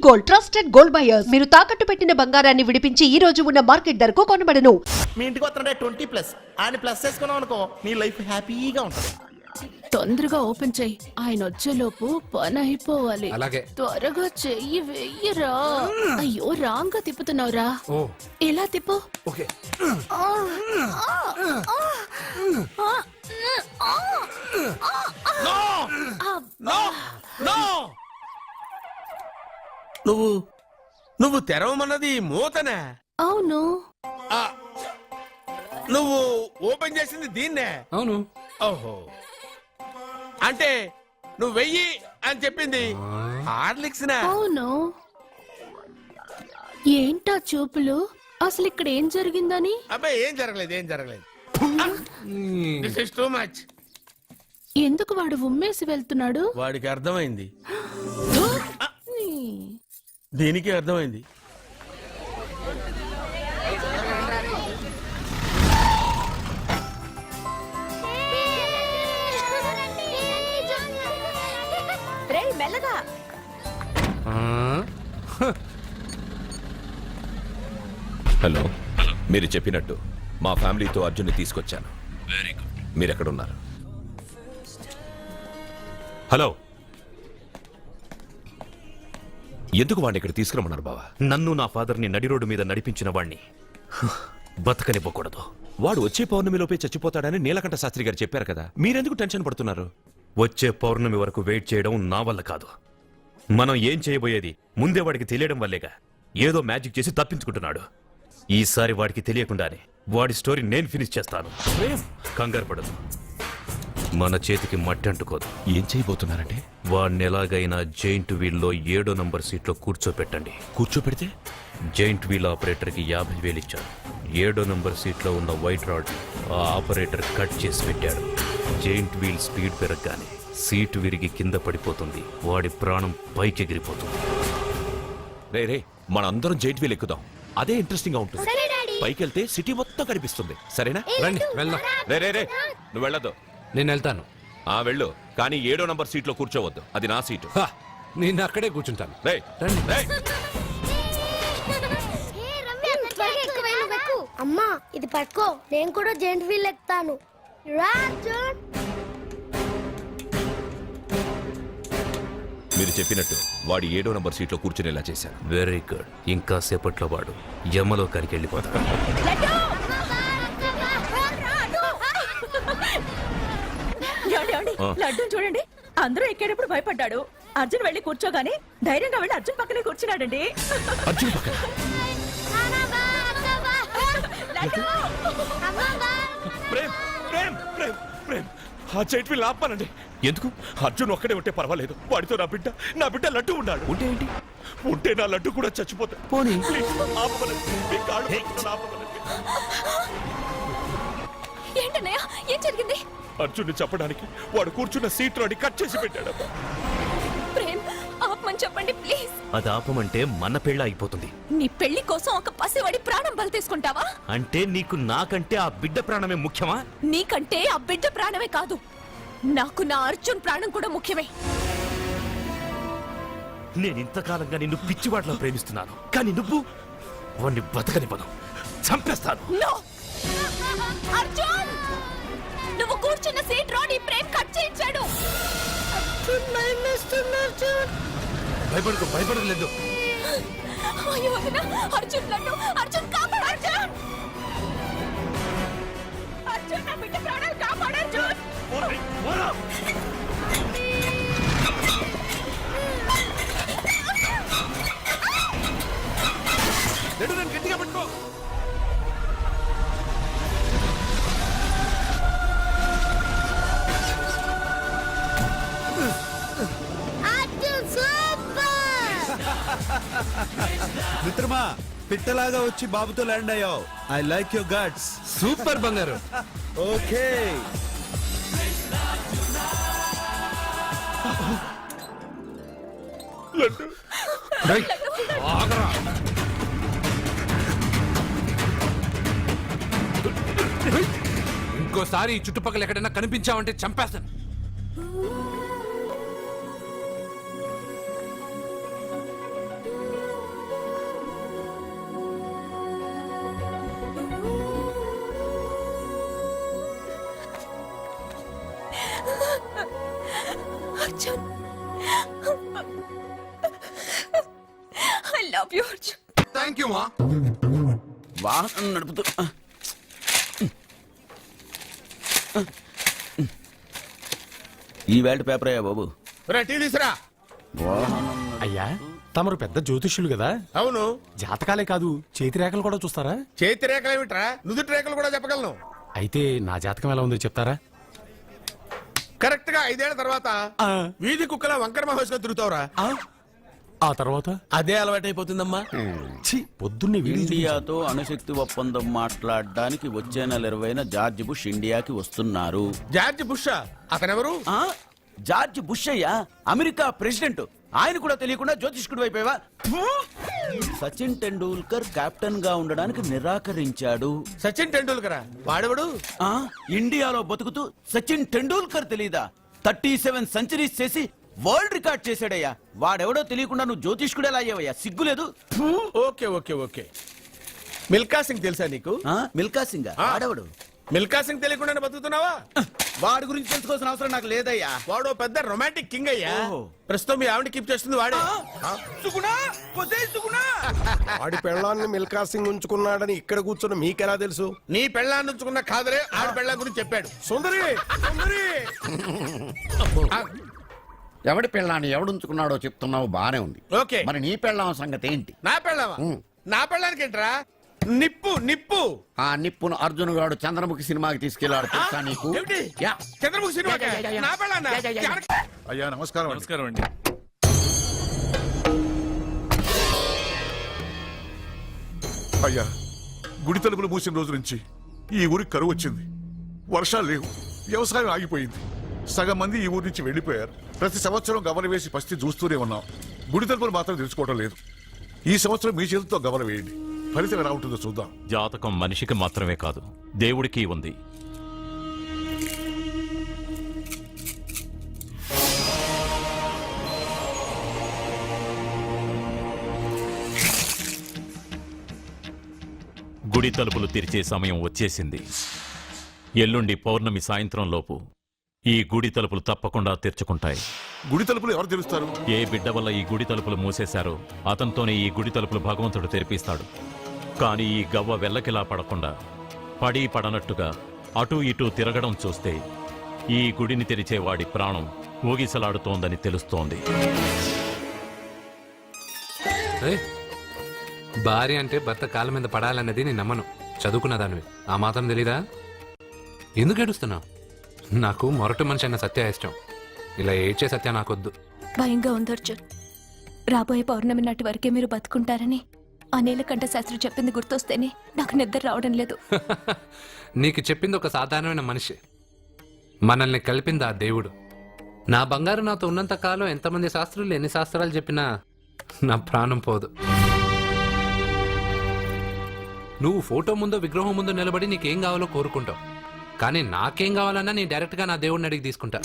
Gold, trusted gold buyers. మీరు తాకట్టు పెట్టిన బంగారాన్ని విడిపించి ఈ రోజు ఉన్న మార్కెట్ ధరకు కొనబడను. మీ ఇంటికి వస్తుంటే 20+ ఆయన ప్లస్ చేసుకున్నాం అనుకో నీ లైఫ్ హ్యాపీగా ఉంటుంది. తొందరగా ఓపెన్ చెయ్యి, ఆయన వచ్చేలోపు పని అయిపోవాలి. అలాగే. త్వరగా చెయ్యి వెయ్యరా. అయ్యో రాంగ్ గా తిప్పుతున్నావురా. ఓ ఎలా తిప్పు. ఓకే. నువ్వు తెరవమన్నది మూతనే. అవును. నువ్వు ఓపెన్ చేసింది దీన్నే. అవును. ఓహో, అంటే నువ్వు వెయ్యి అని చెప్పింది హార్లిక్స్ నా? అవును. ఏంటా చూపులు? అసలు ఇక్కడ ఏం జరిగిందని? అబ్బాయి ఏం జరగలేదు. This is too much. ఎందుకు వాడు ఉమ్మేసి వెళ్తున్నాడు? వాడికి అర్థమైంది, దీనికి అర్థమైంది. మెల్లగా. హలో, మీరు చెప్పినట్టు మా ఫ్యామిలీతో అర్జున్ని తీసుకొచ్చాను. Very good. మీరు ఎక్కడున్నారు? హలో, ఎందుకు వాడిని ఇక్కడ తీసుకురమ్మన్నారు బావా? నన్ను నా ఫాదర్ని నడి రోడ్డు మీద నడిపించిన వాణ్ణి బతకనివ్వకూడదు. వాడు వచ్చే పౌర్ణమిలోపే చచ్చిపోతాడని నీలకంఠ శాస్త్రి గారు చెప్పారు కదా, మీరెందుకు టెన్షన్ పడుతున్నారు? వచ్చే పౌర్ణమి వరకు వెయిట్ చేయడం నా వల్ల కాదు. మనం ఏం చేయబోయేది ముందే వాడికి తెలియడం వల్లేగా. ఏదో మ్యాజిక్ చేసి తప్పించుకుంటున్నాడు. ఈసారి వాడికి తెలియకుండానే వాడి స్టోరీ నేను ఫినిష్ చేస్తాను. కంగారు పడదు, మన చేతికి మట్టి అంటుకోదు. ఏం చేయబోతున్నారంటే? వాడిని ఎలాగైనా జైంట్ వీల్లో 7వ నంబర్ సీట్లో కూర్చోపెట్టండి. కూర్చోపెడితే జైంట్ వీల్ ఆపరేటర్కి 50,000 ఇచ్చారు. 7వ నంబర్ సీట్లో ఉన్న వైట్ రాడ్ ఆ ఆపరేటర్ కట్ చేసి పెట్టాడు. జైంట్ వీల్ స్పీడ్ పెరగగానే సీటు విరిగి కింద పడిపోతుంది. వాడి ప్రాణం పైకి ఎగిరిపోతుంది. రే మనందరం జైంట్ వీల్ ఎక్కుదాం, అదే ఇంట్రెస్టింగ్ గా ఉంటుంది. పైకి వెళ్తే సిటీ మొత్తం కనిపిస్తుంది. సరేనా? రండి వెళ్దాం. రే నువ్వు వెళ్ళదు. నేను వెళ్తాను. వెళ్ళు, కానీ 7వ నంబర్ సీట్లో కూర్చోవద్దు, అది నా సీటు. నేను అక్కడే కూర్చుంటాను. రండి. అమ్మా ఇది పట్టుకో, నేను కూడా జెంట్ వీల్ ఎక్కుతాను. మీరు చెప్పినట్టు వాడి 7వ నంబర్ సీట్లో కూర్చునేలా చేశాను. Very good. ఇంకా సేపట్లో వాడు యమలో కరికి వెళ్ళిపోతాడు. లడ్డు చూడండి, అందరూ ఎక్కేటప్పుడు భయపడ్డాడు. అర్జున్ వెళ్ళి కూర్చోగానే ధైర్యంగా వెళ్ళి అర్జున్ పక్కనే కూర్చున్నాడండి. అర్జున్ పక్కన? ప్రేమ్, ఆ జైంట్ వీల్ ఆపానండి. ఎందుకు? అర్జున్ ఒక్కడే ఉంటే పర్వాలేదు, వాడితో నా బిడ్డ లడ్డు ఉన్నాడు. ఉంటే ఏంటి? ఉంటే నా లడ్డు కూడా చచ్చిపోతా. పోనీ. ఏంటన్నయ్య, ఏం జరిగింది? అర్జున్ చెప్పడానికి వాడు కూర్చున్న సీట్ రాడి కట్ చేసి పెట్టాడు. ప్రేమ్, ఆపమని చెప్పండి ప్లీజ్. అది ఆపమంటే మన పెళ్ళ అయిపోతుంది. నీ పెళ్లి కోసం ఒక పసివాడి ప్రాణం బలి తీసుకుంటావా? అంటే నీకు నాకంటే ఆ బిడ్డ ప్రాణమే ముఖ్యమా? నీకంటే ఆ బిడ్డ ప్రాణమే కాదు, నాకు నా అర్జున్ ప్రాణం కూడా ముఖ్యమే. నేను ఇంతకాలంగా నిన్ను పిచ్చివాట్లా ప్రేమిస్తున్నాను, కానీ నువ్వు వాణ్ణి బతకనివ్వను, చంపేస్తాను. అర్జున్, నువ్వు కూర్చున్న సీట్ రోడ్ ఈ ప్రేమ్ కట్ చేయించాడు. భయపడలేదు. అయ్యో వదినా, అర్జున్ లడ్డు, అర్జున్ కాపాడు. అర్జున్ నా బిడ్డ ప్రాణాలు కాపాడు. అర్జున్ నన్ను గట్టిగా పట్టుకో. మిత్రమా, పిట్టలాగా వచ్చి బాబుతో ల్యాండ్ అయ్యావు. I like your guts. Super బంగారు. ఓకే. ఇంకోసారి ఈ చుట్టుపక్కల ఎక్కడైనా కనిపించావంటే చంపేస్తాను. Arjun I love you Arjun. Thank you మా. వాహనం నడుపుతూ ఈ వేల్ట్ పేపర్ అయ్యా బాబు. టీ తీసురా. అయ్యా తమరు పెద్ద జ్యోతిష్యులు కదా, అవును. జాతకాలే కాదు చేతి రేఖలు కూడా చూస్తారా? చేతి రేఖలు ఏమిట్రా, నుదుటి రేఖలు కూడా చెప్పగలను. అయితే నా జాతకం ఎలా ఉందో చెప్తారా? కరెక్ట్ గా 5 ఏళ్ల తర్వాత వీధి కుక్కల వంకర మహోత్సవం తిరుగుతావురా. ఆ తర్వాత అదే అలవాటైపోతుందమ్మా. ఛీ, పొద్దున్నే వీడియో చూపించారు. ఇండియాతో అణుశక్తి ఒప్పందం మాట్లాడడానికి వచ్చే నెల 20న జార్జ్ బుష్ ఇండియాకి వస్తున్నారు. జార్జ్ బుష్ అతనెవరు? ఆ? జార్జ్ బుష్ అయ్యా, అమెరికా ప్రెసిడెంట్. ఆయన కూడా తెలియకుండా జ్యోతిష్కుడు వైపోయావా? సచిన్ టెండూల్కర్ కెప్టెన్ గా ఉండడానికి నిరాకరించాడు. సచిన్ టెండూల్కర్ వాడెవడు? ఆ ఇండియాలో బతుకుతూ సచిన్ టెండూల్కర్ తెలీదా? 37 సెంచరీస్ చేసి వరల్డ్ రికార్డ్ చేశాడయ్యా. వాడెవడో తెలియకుండా నువ్వు జ్యోతిష్కుడు ఎలా అయ్యావయ్యా? సిగ్గులేదు. Okay okay okay. Milkha Singh తెలుసా నీకు? మిల్కా సింగ్ వాడెవడు? మిల్కా సింగ్ తెలియకుండా బతుకుతున్నావా? వాడి గురించి తెలుసుకోవాల్సిన అవసరం నాకు లేదయ్యా. వాడు పెద్ద రొమాంటిక్ కింగ్ అయ్యా. ఓహో. ప్రస్తుతం మీ ఆవిడ కీప్ చేస్తుంది వాడే. సుగుణా, పొసే సుగుణా. వాడి పెళ్ళాన్ని మిల్కా సింగ్ ఉంచుకున్నాడని ఇక్కడ కూర్చున్న మీకెలా తెలుసు? నీ పెళ్ళాన్ని ఉంచుకున్న కాదరే ఆడి పెళ్ళ గురించి చెప్పాడు. సుందరి సుందరి ఎవడి పెళ్ళాన్ని ఎవడుంచుకున్నాడో చెప్తున్నావు బానే ఉంది. ఓకే, మరి నీ పెళ్ళాం సంగతి ఏంటి? నా పెళ్ళావా? నా పెళ్ళానికి ఏంట్రా? నిప్పు నిప్పు. ఆ నిప్పును అర్జున్ గాడు చంద్రముఖి సినిమాకి తీసుకెళ్లాడు తెలుసా నీకు? ఏమిటి? యా. చంద్రముఖి సినిమా నా పెళ్ళాన్నా? అయ్యా నమస్కారం. నమస్కారం అండి. అయ్యా గుడి తలుపులు మూసిన రోజు నుంచి ఈ ఊరికి కరువు వచ్చింది. వర్షాలు లేవు, వ్యవసాయం ఆగిపోయింది. సగం మంది ఈ ఊరి నుంచి వెళ్లిపోయారు. ప్రతి సంవత్సరం గవల వేసి పరిస్థితి చూస్తూనే ఉన్నాం. గుడి తలుపులు మాత్రం తెలుసుకోవడం లేదు. ఈ సంవత్సరం మీ చేతితో గవల వేయండి, ఫలితం ఎలా ఉంటుందో చూద్దాం. జాతకం మనిషికి మాత్రమే కాదు, దేవుడికి ఉంది. గుడి తలుపులు తెరిచే సమయం వచ్చేసింది. ఎల్లుండి పౌర్ణమి సాయంత్రం లోపు ఈ గుడి తలుపులు తప్పకుండా తెరుచుకుంటాయి. గుడి తలుపులు ఎవరు తెలుస్తారు? ఏ బిడ్డ వల్ల ఈ గుడి తలుపులు మూసేశారో అతనితోనే ఈ గుడి తలుపులు భగవంతుడు తెరిపిస్తాడు. కానీ ఈ గవ్వ వెల్లకిలా పడకుండా పడి పడనట్టుగా అటూ ఇటూ తిరగడం చూస్తే ఈ గుడిని తెరిచే వాడి ప్రాణం ఊగిసలాడుతోందని తెలుస్తోంది. భార్య అంటే భర్త కాళ్ళ మీద పడాలన్నది నేను నమ్మను. చదువుకున్న దానివి ఆ మాత్రం తెలీదా? ఎందుకు ఏడుస్తున్నావు? నాకు మొరటి మనిషి అన్న సత్య ఇష్టం. ఇలా ఏడ్చే సత్య నాకొద్దు. భయంగా ఉంది అర్జున్. రాబోయే పౌర్ణమి నాటి వరకే మీరు బతుకుంటారని ఆ నీలకంఠ శాస్త్రి చెప్పింది గుర్తొస్తేనే నాకు నిద్ర రావడం లేదు. నీకు చెప్పింది ఒక సాధారణమైన మనిషి, మనల్ని కలిపింది ఆ దేవుడు. నా బంగారు నాతో ఉన్నంత కాలం ఎంతమంది శాస్త్రులు ఎన్ని శాస్త్రాలు చెప్పినా నా ప్రాణం పోదు. నువ్వు ఫోటో ముందో విగ్రహం ముందో నిలబడి నీకేం కావాలో కోరుకుంటావు. కానీ నాకేం కావాలన్నా నేను డైరెక్ట్గా నా దేవుడిని అడిగి తీసుకుంటా.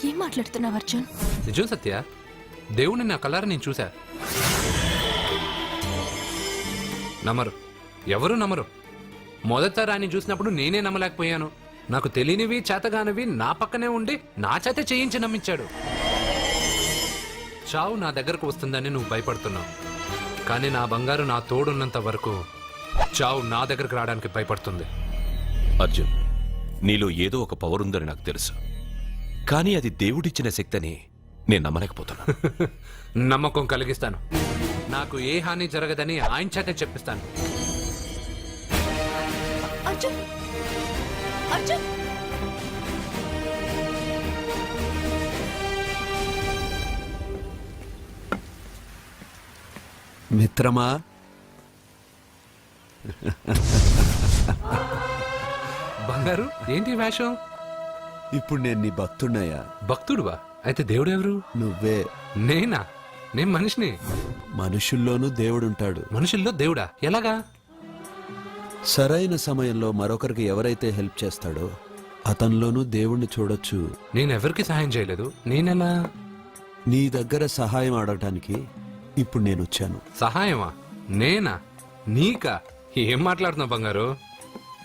ఏం మాట్లాడుతున్నావు అర్జున్? నిజం సత్య, దేవుడిని నా కళ్ళారా నేను చూశా. నమ్మరు, ఎవరు నమ్మరు. మొదటిసారి ఆయన చూసినప్పుడు నేనే నమ్మలేకపోయాను. నాకు తెలియనివి చేతగానివి నా పక్కనే ఉండి నా చేత చేయించి నమ్మించాడు. చావు నా దగ్గరకు వస్తుందని నువ్వు భయపడుతున్నావు, కానీ నా బంగారు నా తోడున్నంత వరకు చావు నా దగ్గరకు రావడానికి భయపడుతుంది. అర్జున్, నీలో ఏదో ఒక పవర్ ఉందని నాకు తెలుసు, కానీ అది దేవుడిచ్చిన శక్తి అని నేను నమ్మలేకపోతున్నా. నమ్మకం కలిగిస్తాను. నాకు ఏ హాని జరగదని ఆయన చేత చెప్పిస్తాను. అర్జున్ అర్జున్ మిత్రమా, బంగారు ఏంటి వేషం? ఇప్పుడు నేను నీ భక్తున్నయ్యా. భక్తుడువా? అయితే దేవుడు ఎవరు? నువ్వే. నేనా? నేను మనిషిని. మనుషుల్లోనూ దేవుడుంటాడు. మనుషుల్లో దేవుడా? ఎలాగా? సరైన సమయంలో మరొకరికి ఎవరైతే హెల్ప్ చేస్తాడో అతనిలోనూ దేవుణ్ణి చూడొచ్చు. నేనెవరికి సహాయం చేయలేదు, నేనెలా? నీ దగ్గర సహాయం అడగటానికి ఇప్పుడు నేను వచ్చాను. సహాయమా? నేనా? నీకా? ఏం మాట్లాడుతున్నావు బంగారు?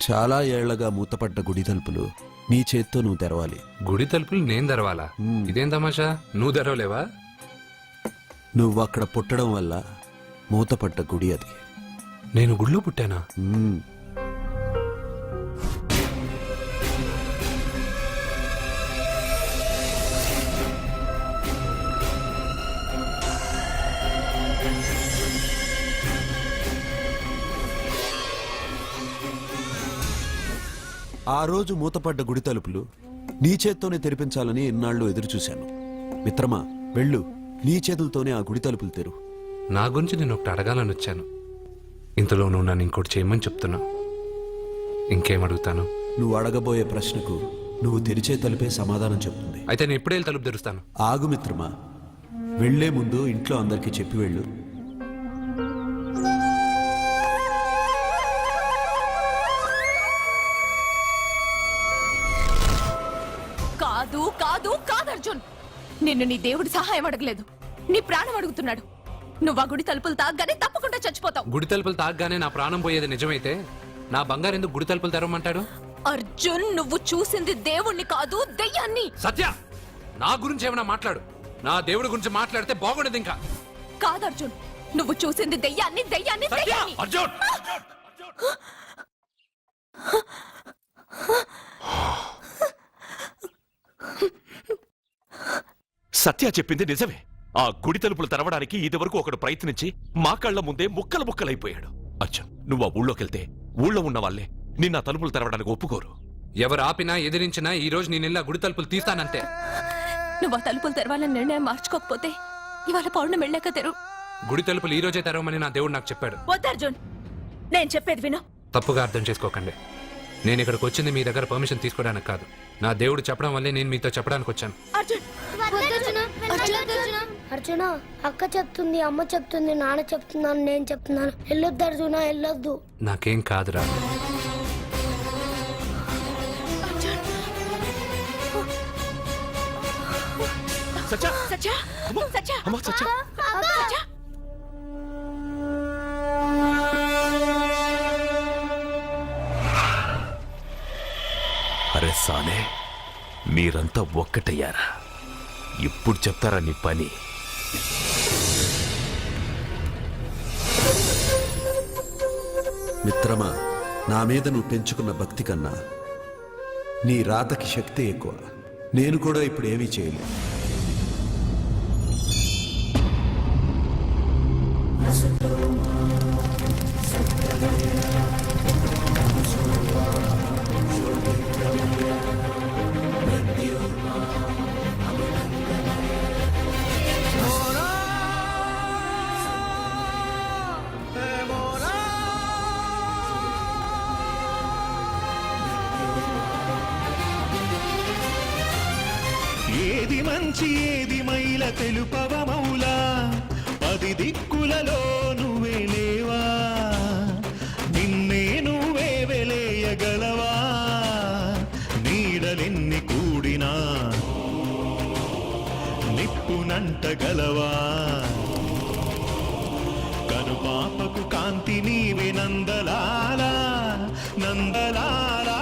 చాలా ఏళ్లగా మూతపడ్డ గుడి తలుపులు నీ చేత్తో నువ్వు తెరవాలి. గుడి తలుపులు నేను తెరవాలా? ఇదేం తమాషా, నువ్వు తెరవలేవా? నువ్వు అక్కడ పుట్టడం వల్ల మూతపడ్డ గుడి అది. నేను గుడిలో పుట్టానా? ఆ రోజు మూతపడ్డ గుడి తలుపులు నీ చేత్తోనే తెరిపించాలని ఎన్నాళ్ళు ఎదురు చూశాను. మిత్రమా, వెళ్ళు, నీ చేతులతోనే ఆ గుడి తలుపులు తెరు. నా గురించి నేను ఒకటి అడగాలని వచ్చాను. ఇంతలో నువ్వు నన్ను ఇంకోటి చేయమని చెప్తున్నావు. ఇంకేం అడుగుతాను? నువ్వు అడగబోయే ప్రశ్నకు నువ్వు తెరిచే తలుపే సమాధానం చెప్తుంది. అయితే నేను ఇప్పుడే తలుపు తెరుస్తాను. ఆగు మిత్రమా, వెళ్లే ముందు ఇంట్లో అందరికీ చెప్పి వెళ్ళు. కాదు కాదు కాదు అర్జున్, నిన్ను నీ దేవుడి సహాయం అడగలేదు, నీ ప్రాణం అడుగుతున్నాడు. నువ్వు ఆ గుడి తలుపులు తాగ్గానే తప్పకుండా చచ్చిపోతావు. గుడి తలుపులు తాగ్గానే నా ప్రాణం పోయేది నిజమైతే నా బంగారు ఎందుకు గుడి తలుపులు తెరవమంటాడు? అర్జున్, నువ్వు చూసింది దేవుణ్ణి కాదు, దెయ్యాన్ని. సత్య, నా గురించి ఏమైనా మాట్లాడు. నా దేవుడి గురించి మాట్లాడితే బాగుండదు. ఇంకా కాదు అర్జున్, నువ్వు చూసింది దెయ్యాన్ని, దెయ్యాన్ని, దెయ్యాన్ని. అర్జున్, సత్య చెప్పింది నిజమే. ఆ గుడి తలుపులు తెరవడానికి ఇదివరకు ఒకడు ప్రయత్నించి మా కళ్ళ ముందే ముక్కలు ముక్కలైపోయాడు. అచ్చా, నువ్వు ఆ ఊళ్ళోకెళ్తే ఊళ్ళో ఉన్న వాళ్ళే నిన్న తలుపులు తెరవడానికి ఒప్పుకోరు. ఎవరు ఆపినా ఎదిరించినా ఈ రోజు నేను గుడి తలుపులు తీస్తానంతే. నువ్వు ఆ తలుపులు తెరవాలని నిర్ణయం మార్చుకోకపోతే ఇవాళ పౌర్ణమి వెళ్ళాక తెరు. గుడి తలుపులు ఈ రోజే తెరవమని నా దేవుడు నాకు చెప్పాడు. వద్దు అర్జున్, నేను చెప్పేది విను. తప్పుగా అర్థం చేసుకోకండి. నేను ఇక్కడికి వచ్చింది మీ దగ్గర పర్మిషన్ తీసుకోవడానికి కాదు. నా దేవుడు చెప్పడం వల్లే నేను మీతో చెప్పడానికి వచ్చాను. అర్జున, అక్క చెప్తుంది, అమ్మ చెప్తుంది, నాన్న చెప్తున్నాను, నేను చెప్తున్నాను. వెళ్ళొద్దు అర్జున, వెళ్ళొద్దు. నాకేం కాదురా. సత్య, సత్య, సత్య. అరే సానే, మీరంతా ఒక్కటయ్యారా? ఇప్పుడు చెప్తారా నీ పని? మిత్రమా, నా మీద నువ్వు పెంచుకున్న భక్తి కన్నా నీ రాతకి శక్తి ఎక్కువ. నేను కూడా ఇప్పుడు ఏమీ చేయలేదు. ఏది మంచి ఏది మైల తెలుపవ మౌలా, 10 దిక్కులలో నువ్వే లేవా, నిన్నే నువ్వే వెలేయగలవా, నీడలెన్ని కూడినా నిప్పునంటగలవా, కనుపాపకు కాంతి నీవే నందలాలా, నందలాలా.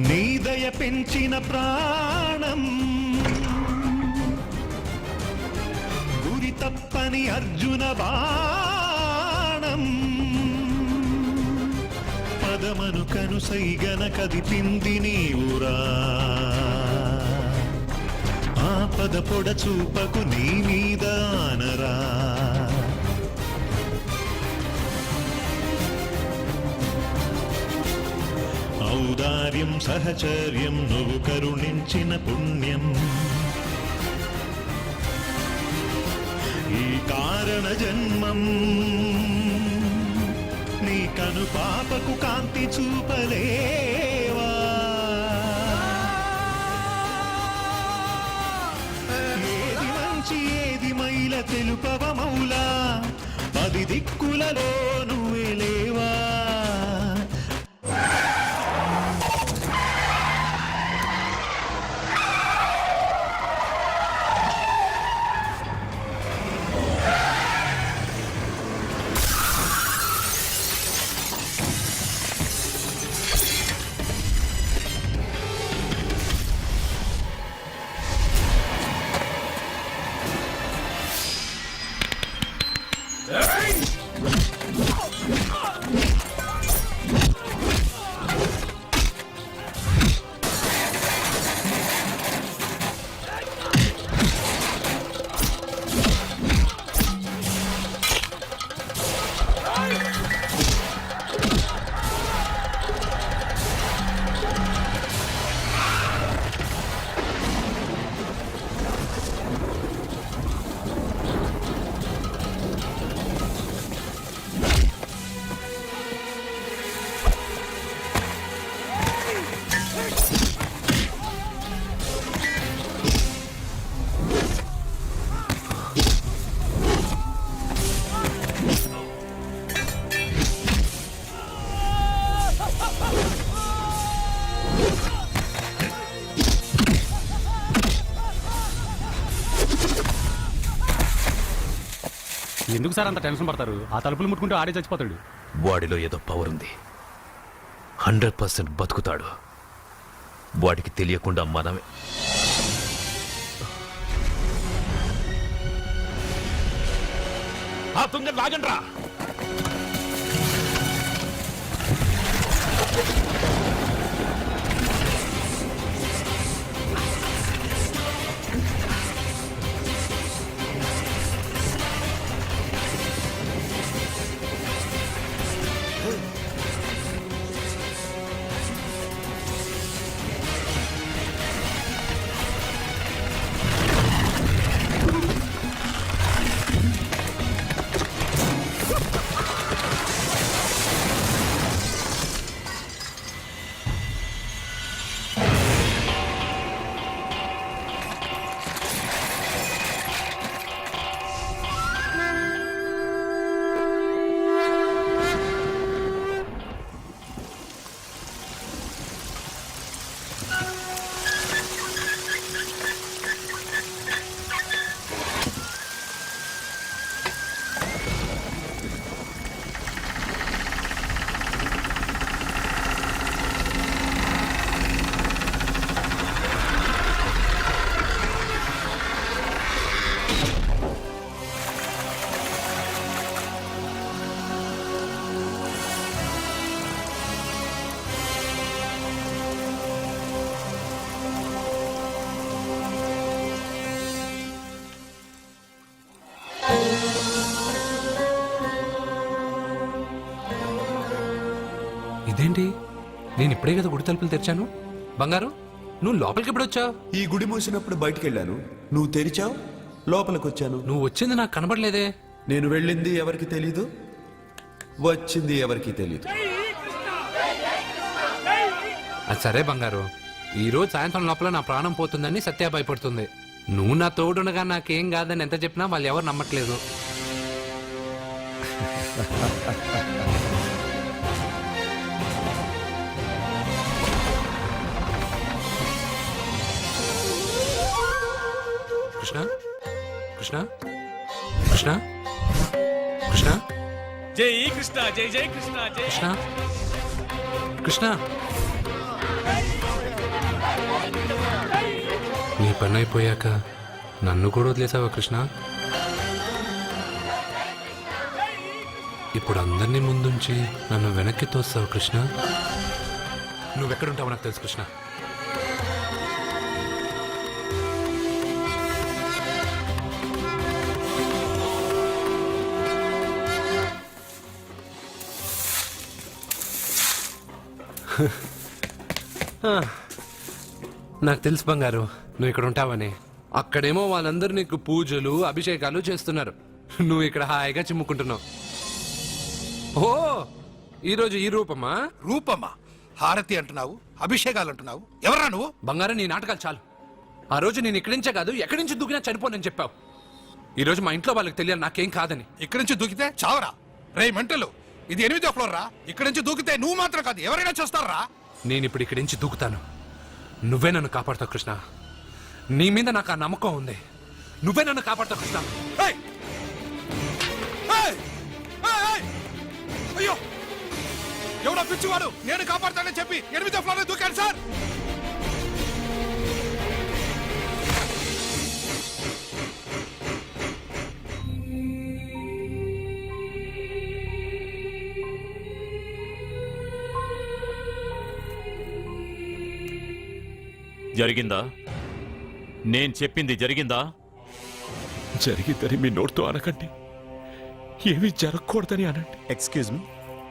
నీ దయ పెంచిన ప్రాణం, గురి తప్పని అర్జున బాణం, పదమను కనుసైగన కదిపింది నీవురా, ఆపద పొడ చూపకు నీ మీద ఆనరా, ఔదార్యం సహచర్యం నువ్వు కరుణించిన పుణ్యం, ఈ కారణ జన్మం నీ కను పాపకు కాంతి చూపలేవా ఏది మంచి ఏది మైల తెలుపవ మౌలా 10 దిక్కులలో నువ్వే లేవా ఎందుకు సార్ అంత టెన్షన్ పడతారు? ఆ తలుపులు ముట్టుకుంటూ ఆడే చచ్చిపోతాడు. వాడిలో ఏదో పవర్ ఉంది. 100% బతుకుతాడు. వాడికి తెలియకుండా మనమే. ఆ తుంగ లాగండ్రా. ఇదేంటి? నేను ఇప్పుడే కదా గుడి తలుపులు తెరిచాను. బంగారు, నువ్వు లోపలికి ఎప్పుడు వచ్చావు? ఈ గుడి మూసినప్పుడు బయటికి వెళ్ళాను. నువ్వు తెరిచావు, లోపలికి వచ్చాను. నువ్వు వచ్చింది నాకు కనబడలేదే. నేను వెళ్ళింది ఎవరికి తెలీదు, వచ్చింది ఎవరికి తెలీదు. అది సరే బంగారు, ఈ రోజు సాయంత్రం లోపల నా ప్రాణం పోతుందని సత్య భయపడుతుంది. నువ్వు నా తోడునగా నాకేం కాదని ఎంత చెప్పినా వాళ్ళు ఎవరు నమ్మట్లేదు. కృష్ణ కృష్ణ కృష్ణ కృష్ణ జై కృష్ణ, జై జై కృష్ణ, జై కృష్ణ కృష్ణ. నీ పని అయిపోయాక నన్ను కూడా వదిలేసావా కృష్ణ? ఇప్పుడు అందరినీ ముందుంచి నన్ను వెనక్కి తోస్తావు కృష్ణ. నువ్వెక్కడుంటావో నాకు తెలుసు కృష్ణ. నాకు తెలుసు బంగారు, నువ్వు ఇక్కడ ఉంటావని. అక్కడేమో వాళ్ళందరూ నీకు పూజలు అభిషేకాలు చేస్తున్నారు, నువ్వు ఇక్కడ హాయిగా చిమ్ముకుంటున్నావు. ఓ ఈరోజు ఈ రూపమా? రూపమ్మా, హారతి అంటున్నావు, అభిషేకాలు అంటున్నావు. ఎవరా నువ్వు? బంగారం, నీ నాటకాలు చాలు. ఆ రోజు నేను ఇక్కడి నుంచే కాదు ఎక్కడి నుంచి దూకినా చనిపోనని చెప్పావు. ఈ రోజు మా ఇంట్లో వాళ్ళకి తెలియాలి నాకేం కాదని. ఇక్కడి నుంచి దూకితే చావరా? రే మెంటలు, ఇది 8వ ఫ్లోర్ రా. ఇక్కడి నుంచి దూకితే నువ్వు మాత్రం కాదు ఎవరైనా చూస్తారా? నేను ఇప్పుడు ఇక్కడి నుంచి దూకుతాను. నువ్వే నన్ను కాపాడతావు కృష్ణ. నీ మీద నాకు ఆ నమ్మకం ఉంది. నువ్వే నన్ను కాపాడతావు కృష్ణ. ఏయ్! ఏయ్! ఏయ్! ఏయ్! అయ్యో, ఎవడో పిచ్చివాడు నేను కాపాడతానని చెప్పి 8వ ఫ్లోర్ దూకాడు సార్. జరిగిందా? నేను చెప్పింది జరిగిందా? జరిగిద్దని మీ నోటితో అనకండి, ఏమీ జరగకూడదని అనండి. ఎక్స్క్యూజ్ మీ,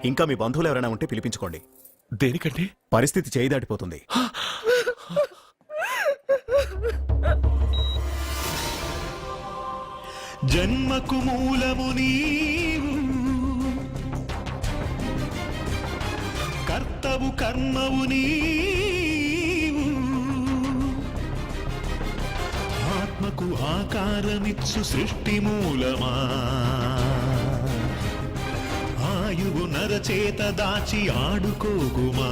ఇంకా మీ బంధువులు ఎవరైనా ఉంటే పిలిపించుకోండి. దేనికండి? పరిస్థితి చేయి దాటిపోతుంది. జన్మకు మూలము నీవు, కర్తవు కర్మవు నీవు, ఆత్మకు ఆకారమిచ్చు సృష్టి మూలమా, ఆయువు నరచేత దాచి ఆడుకోగుమా,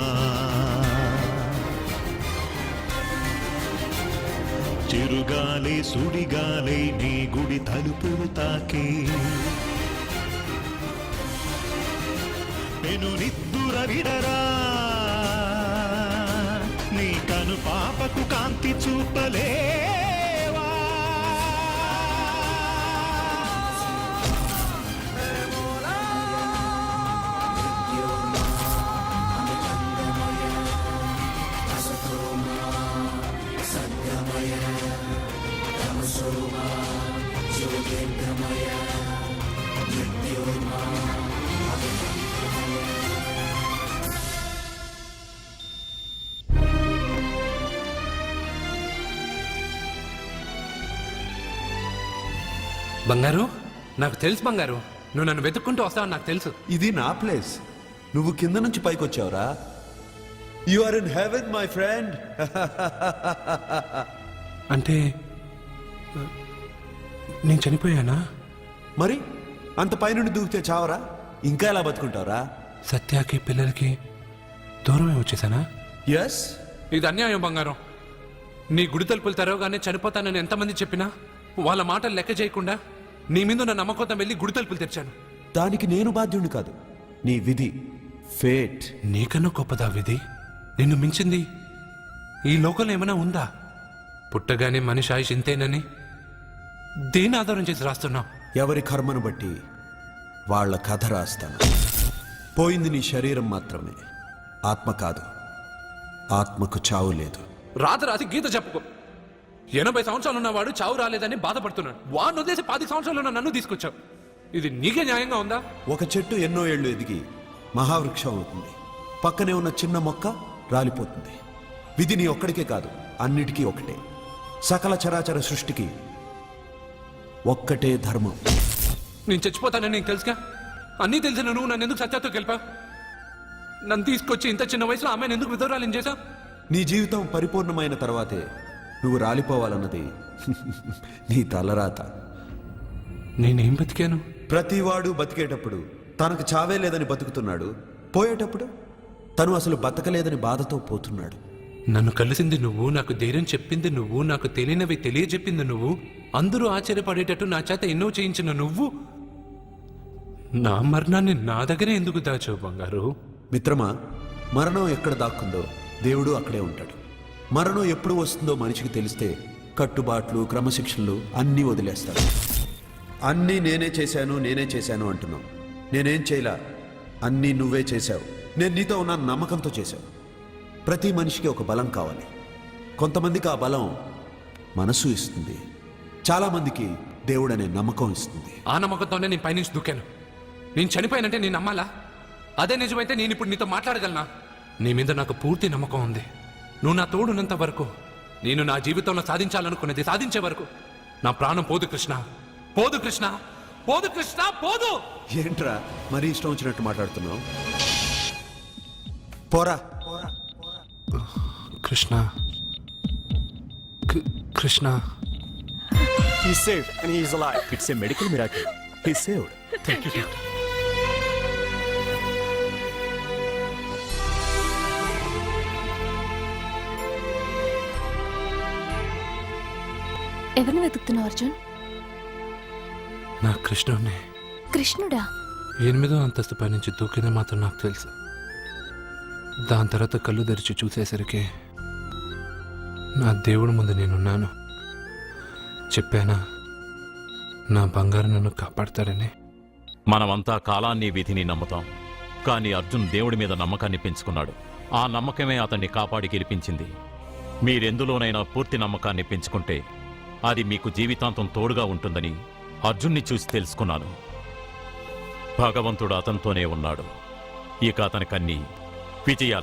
చిరుగాలే సుడిగాలే నీ గుడి తలుపులు తాకే, పెను నిద్దుర విడరా, నీ కను పాపకు కాంతి చూపలేవా, బంగారు, నాకు తెలుసు బంగారు, నువ్వు నన్ను వెతుక్కుంటూ వస్తావని నాకు తెలుసు. ఇది నా ప్లేస్. నువ్వు కింద నుంచి పైకి వచ్చావురా. You are in heaven my friend. అంటే నేను చనిపోయానా? మరి అంత పైనుండి దూకితే చావరా? ఇంకా ఎలా బతుకుంటావురా? సత్యాకి పిల్లలకి దూరమే వచ్చేసానా? ఎస్. ఇది అన్యాయం బంగారం. నీ గుడి తలుపులు తెరవగానే చనిపోతానని ఎంతమంది చెప్పినా వాళ్ళ మాటలు లెక్క చేయకుండా నీ మీద నా నమ్మకంతో వెళ్ళి గుడి తలుపులు తెరిచాను. దానికి నేను బాధ్యుడిని కాదు, నీ విధి, ఫేట్. నీకన్నా గొప్పదా విధి? నిన్ను మించింది ఈ లోకంలో ఏమైనా ఉందా? పుట్టగానే మనిషి ఆయుష్ ఇంతేనని దేని ఆధారం చేసి రాస్తున్నావు? ఎవరి కర్మను బట్టి వాళ్ళ కథ రాస్తాను. పోయింది నీ శరీరం మాత్రమే, ఆత్మ కాదు. ఆత్మకు చావు లేదు. రాసి గీత చెప్పుకో. 80 సంవత్సరాలు ఉన్నవాడు చావు రాలేదని బాధపడుతున్నాడు. వాడిని వదిలేసి 10 సంవత్సరాలు ఉన్న నన్ను తీసుకొచ్చావు. ఇది నీకే న్యాయంగా ఉందా? ఒక చెట్టు ఎన్నో ఏళ్లు ఎదిగి మహావృక్షం అవుతుంది. పక్కనే ఉన్న చిన్న మొక్క రాలిపోతుంది. విధి నీ ఒక్కడికే కాదు, అన్నిటికీ ఒకటే. సకల చరాచర సృష్టికి ఒక్కటే ధర్మం. నేను చచ్చిపోతానని నీకు తెలుసుగా. అన్నీ తెలిసిన నువ్వు నన్ను ఎందుకు సత్యాతో గెలిపావు? నన్ను తీసుకొచ్చి ఇంత చిన్న వయసులో అమ్మాయిని ఎందుకు విధవరాలు చేశావు? నీ జీవితం పరిపూర్ణమైన తర్వాతే నువ్వు రాలిపోవాలన్నది నీ తలరాత. నేనేం బతికాను? ప్రతివాడు బతికేటప్పుడు తనకు చావే లేదని బతుకుతున్నాడు. పోయేటప్పుడు తను అసలు బతకలేదని బాధతో పోతున్నాడు. నన్ను కలిసింది నువ్వు, నాకు ధైర్యం చెప్పింది నువ్వు, నాకు తెలియనివి తెలియజెప్పింది నువ్వు, అందరూ ఆశ్చర్యపడేటట్టు నా చేత ఎన్నో చేయించిన నువ్వు, నా మరణాన్ని నా దగ్గరే ఎందుకు దాచావు బంగారు? మిత్రమా, మరణం ఎక్కడ దాక్కుందో దేవుడు అక్కడే ఉంటాడు. మరణం ఎప్పుడు వస్తుందో మనిషికి తెలిస్తే కట్టుబాట్లు, క్రమశిక్షణలు అన్నీ వదిలేస్తాడు. అన్నీ నేనే చేశాను అంటున్నావు. నేనేం చేయలా, అన్నీ నువ్వే చేశావు. నేను నీతో ఉన్న నమ్మకంతో చేశావు. ప్రతి మనిషికి ఒక బలం కావాలి. కొంతమందికి ఆ బలం మనసు ఇస్తుంది, చాలామందికి దేవుడు అనే నమ్మకం ఇస్తుంది. ఆ నమ్మకంతోనే నేను పైనుంచి దూకాను. నేను చనిపోయానంటే నేను నమ్మాలా? అదే నిజమైతే నేను ఇప్పుడు నీతో మాట్లాడగలనా? నీ మీద నాకు పూర్తి నమ్మకం ఉంది. నువ్వు నా తోడున్నంత వరకు, నేను నా జీవితంలో సాధించాలనుకున్నది సాధించే వరకు నా ప్రాణం పోదు కృష్ణ, పోదు కృష్ణ, పోదు కృష్ణ, పోదు. ఏంట్రా మరీ ఇష్టం వచ్చినట్టు మాట్లాడుతున్నావు? పోరా. Krishna Krishna He's safe and he's alive. It's a medical miracle. He's saved. Thank you doctor. ఎవరిని వెతుకుతున్నావు అర్జున్? నా కృష్ణుడిని కృష్ణుడా? 8వ అంతస్తు పై నుంచి దూకింది మాత్రం నాకు తెలుసు. దాని తర్వాత కళ్ళు తెరిచి చూసేసరికి నా దేవుడి ముందు నేనున్నాను. చెప్పానా నా బంగారు నన్ను కాపాడతాడని? మనమంతా కాలాన్ని విధిని నమ్ముతాం, కానీ అర్జున్ దేవుడి మీద నమ్మకాన్ని పెంచుకున్నాడు. ఆ నమ్మకమే అతన్ని కాపాడి గెలిపించింది. మీరెందులోనైనా పూర్తి నమ్మకాన్ని పెంచుకుంటే అది మీకు జీవితాంతం తోడుగా ఉంటుందని అర్జున్ని చూసి తెలుసుకున్నాను. భగవంతుడు అతనితోనే ఉన్నాడు. ఇక అతనికన్నీ విజయాలే.